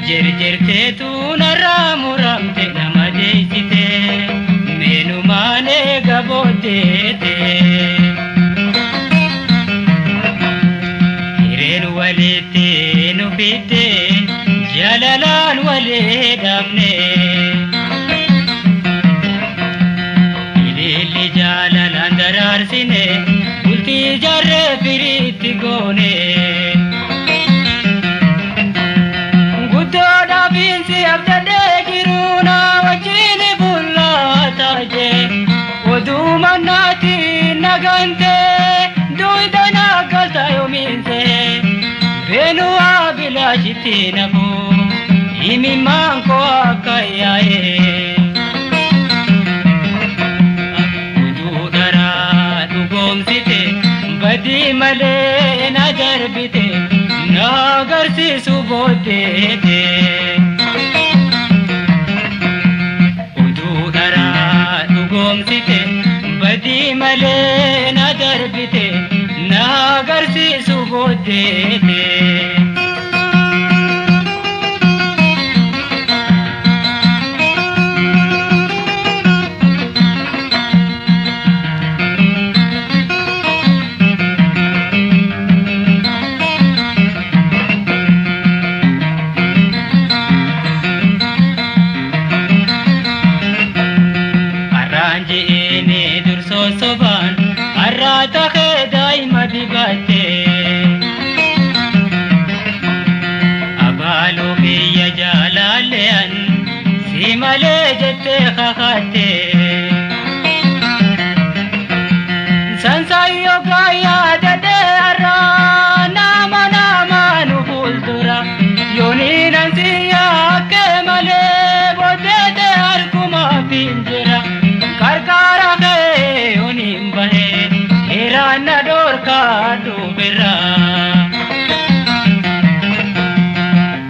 jirteetu narraa muramte nama deessite meenumaanee gabootteete hireen walitti nu fitte jalalaan walii dhabne ililli jalalaan daraarsine bultii jarree firiitti goone Odumanati nagante duidana galta yominse benu abilashiti nabu imi manko akayae ududara dugomsite badi male nadarbite nagarsi subodete badi male na darbite na garsi subodete soban arrata khedai madibate abalu hiya jalalean simale jette khakhate sansayo gaya dade arra nama nufuldura yoni nansiya kemale bodete arkuma pinjira karkara Irana dorka dubira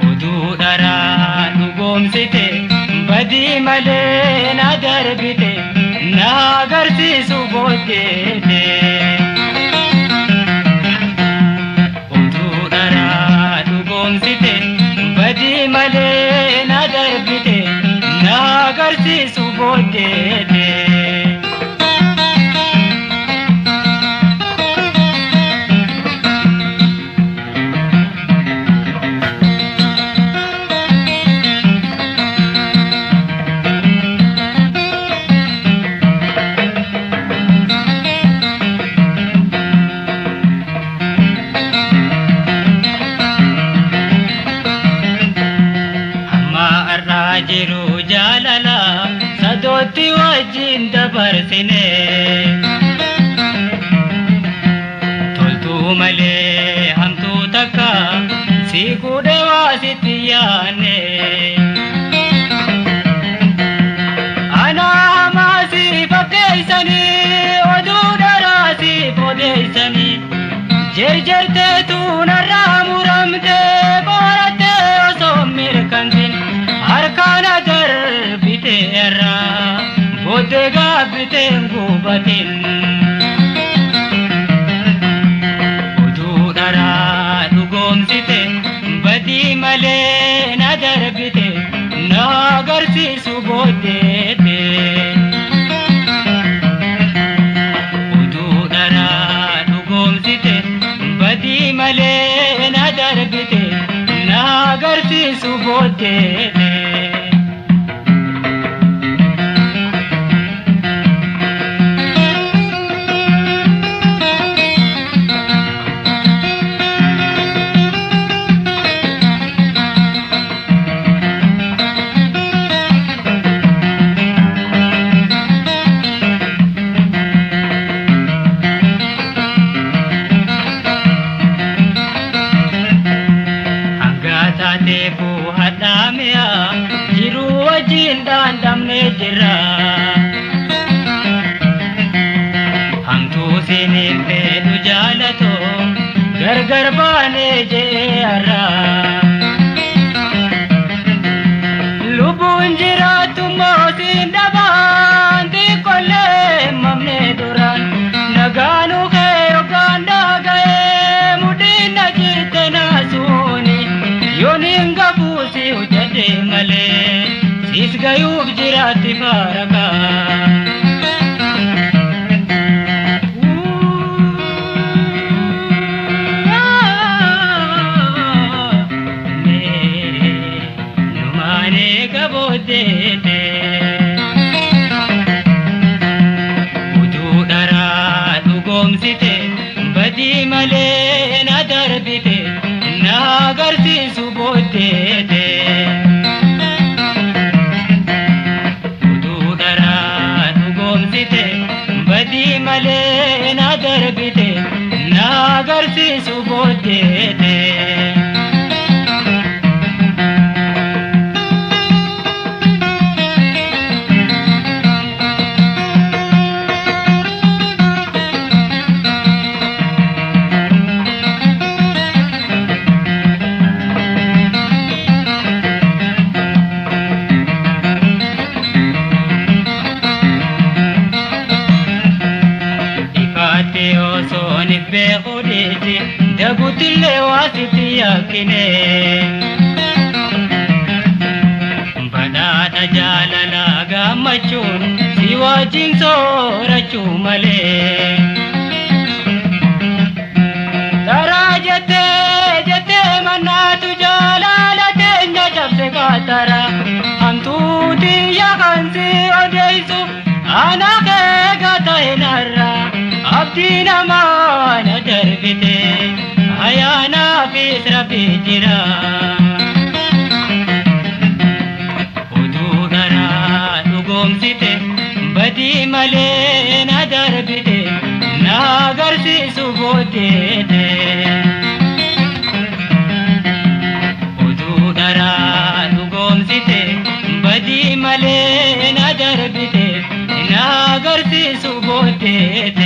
ududara dugomsite badi male na darbite na garsi subodete ududara dugomsite badi male na darbite na garsi subodete jiru jalala sadoti wajin dabarsine toltu male hamtu taka si kude wasitiyane ana masi pakeisani odu darasi podeisani jerjerte tu naramuramte borate osomir kantin Arkana darbite erra bodega bitengu batin ududara dugomsite badi male na darbite na garsi subodete ududara dugomsite badi male na darbite na garsi subodete Debu hadamya jiru wajin dandamne jira hamtu sininte dujalato gargar bane je ara lubun jira tumo sindaban di kolle mamne duran naganu ke oganda gae mudina jitna suni yoninga pusi male sis gayub jirati faraka numane gabodete ududara dugomsite badi male na darbite na garti subodete badi male na darbite na garti subodete sonif bequditi dagutille wasiti yakine badata jalala gamachun siwajin sorachu male darajate jate manatu jalalate njabse katara hamtuti yakansi odeisu anake gatainarra abdina mana darbite ayana fisra bijira udugara dugomsite badi male na darbite na garsi subodete udugara dugomsite badi male na darbite na garsi subodete